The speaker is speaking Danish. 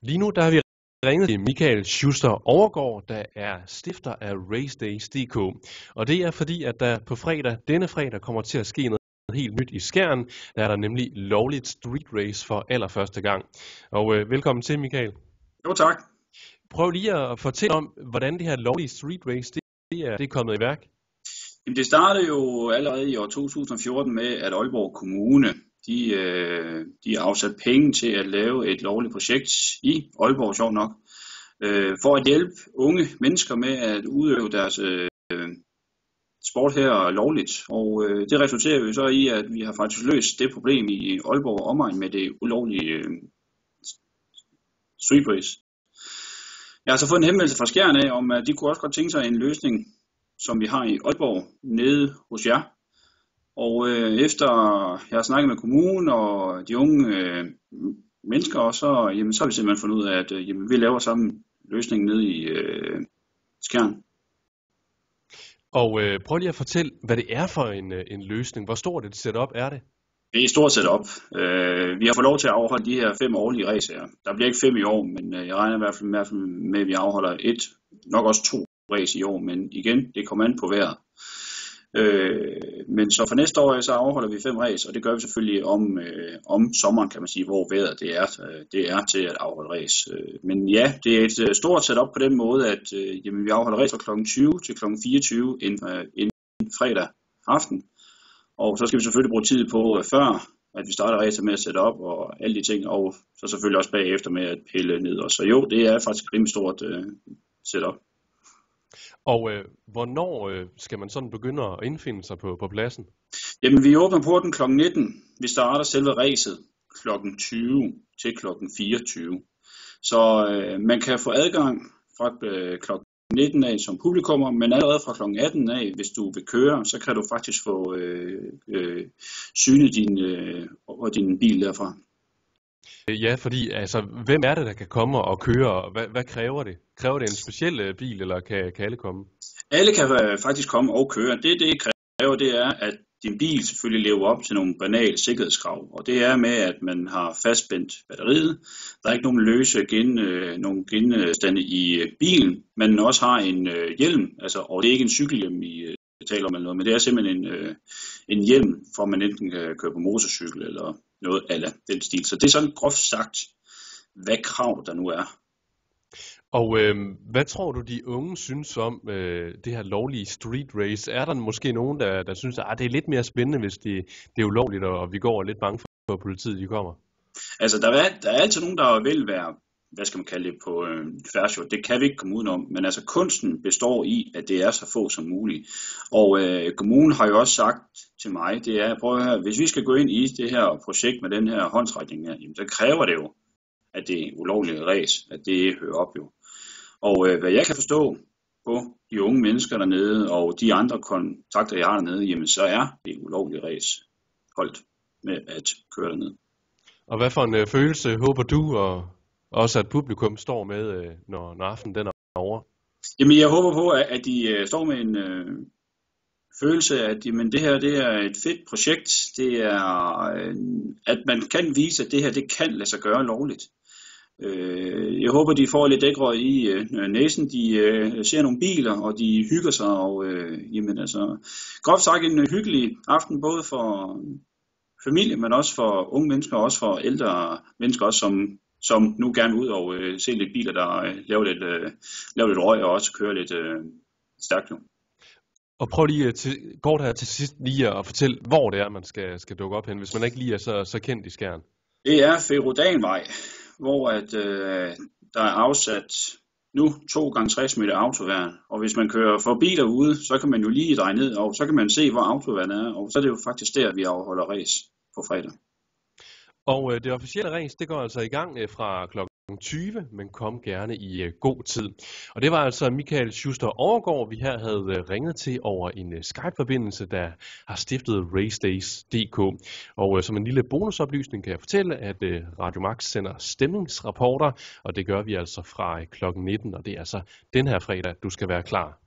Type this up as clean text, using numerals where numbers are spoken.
Lige nu der har vi ringet til Michael Schuster Overgaard, der er stifter af RaceDays.dk. Og det er fordi, at der på denne fredag kommer til at ske noget helt nyt i Skjern. Der er der nemlig lovligt street race for allerførste gang. Og velkommen til, Michael. Jo, tak. Prøv lige at fortælle om, hvordan det her lovlige street race det er kommet i værk. Jamen, det startede jo allerede i år 2014 med, at Aalborg Kommune de afsat penge til at lave et lovligt projekt i Aalborg, sjovt nok, for at hjælpe unge mennesker med at udøve deres sport her lovligt. Og det resulterer jo så i, at vi har faktisk løst det problem i Aalborg og omegn med det ulovlige street race. Jeg har så fået en henvendelse fra Skjern af, om at de kunne også godt tænke sig en løsning, som vi har i Aalborg, nede hos jer. Og efter jeg har snakket med kommunen og de unge mennesker, og så har vi simpelthen fundet ud af, at vi laver samme løsning nede i Skjern. Og prøv lige at fortælle, hvad det er for en løsning. Hvor stort et setup er det? Det er et stort setup. Vi har fået lov til at afholde de her 5 årlige race her. Der bliver ikke 5 i år, men jeg regner i hvert fald med, at vi afholder nok også 2 race i år. Men igen, det kommer an på vejret. Men så for næste år så afholder vi 5 race, og det gør vi selvfølgelig om sommeren, kan man sige, hvor vejret det er til at afholde race. Men ja, det er et stort setup på den måde, at vi afholder race fra kl. 20 til kl. 24 inden fredag aften. Og så skal vi selvfølgelig bruge tid på før, at vi starter racet med at sætte op og alle de ting, og så selvfølgelig også bagefter med at pille ned. Og så jo, det er faktisk et rimelig stort setup. Og hvornår skal man sådan begynde at indfinde sig på pladsen? Jamen, vi åbner porten kl. 19. Vi starter selve racet kl. 20 til kl. 24. Så man kan få adgang fra kl. 19 af som publikummer, men allerede fra kl. 18 af, hvis du vil køre, så kan du faktisk få synet din bil derfra. Ja, fordi altså, hvem er det, der kan komme og køre, og hvad kræver det? Kræver det en speciel bil, eller kan alle komme? Alle kan faktisk komme og køre. Det kræver, det er, at din bil selvfølgelig lever op til nogle banale sikkerhedskrav. Og det er med, at man har fastspændt batteriet. Der er ikke nogen løse genstande i bilen. Man også har en hjelm, og det er ikke en cykelhjelm, vi taler om eller noget, men det er simpelthen en hjelm, for man enten kan køre på motorcykel eller noget af den stil. Så det er sådan groft sagt, hvad krav der nu er. Og hvad tror du, de unge synes om det her lovlige street race? Er der måske nogen, der synes, at det er lidt mere spændende, hvis det er ulovligt, og vi går lidt bange for, at politiet de kommer? Altså, der er altid nogen, der vil være, hvad skal man kalde det på færdsjord. Det kan vi ikke komme udenom, men altså kunsten består i, at det er så få som muligt. Og kommunen har jo også sagt til mig, det er, prøv at høre, hvis vi skal gå ind i det her projekt med den her håndsrækning her, så kræver det jo, at det er ulovlige race, at det hører op jo. Og hvad jeg kan forstå på de unge mennesker dernede, og de andre kontakter, jeg har dernede, jamen så er det ulovlige race holdt med at køre dernede. Og hvad for en følelse håber du, og også at publikum står med, når aftenen den er over? Jamen jeg håber på, at de står med en følelse af, at jamen, det her det er et fedt projekt. Det er, at man kan vise, at det her det kan lade sig gøre lovligt. Jeg håber, de får lidt dækrøg i næsen. De ser nogle biler, og de hygger sig. Og groft sagt en hyggelig aften, både for familie, men også for unge mennesker, og også for ældre mennesker, også, som nu gerne ud og se lidt biler, der laver lidt røg og også kører lidt stærkt nu. Og prøv lige kort her til sidst lige at fortælle, hvor det er, man skal dukke op hen, hvis man ikke lige er så kendt i Skjern. Det er Ferudanvej, hvor der er afsat nu 2 gange 60 meter autoværn. Og hvis man kører forbi derude, så kan man jo lige dreje ned, og så kan man se, hvor autoværn er. Og så er det jo faktisk der, vi afholder race på fredag. Og det officielle race, det går altså i gang fra kl. 20, men kom gerne i god tid. Og det var altså Michael Schuster Overgaard, vi her havde ringet til over en Skype-forbindelse, der har stiftet RaceDays.dk. Og som en lille bonusoplysning kan jeg fortælle, at Radio Max sender stemningsrapporter, og det gør vi altså fra kl. 19, og det er altså den her fredag, du skal være klar.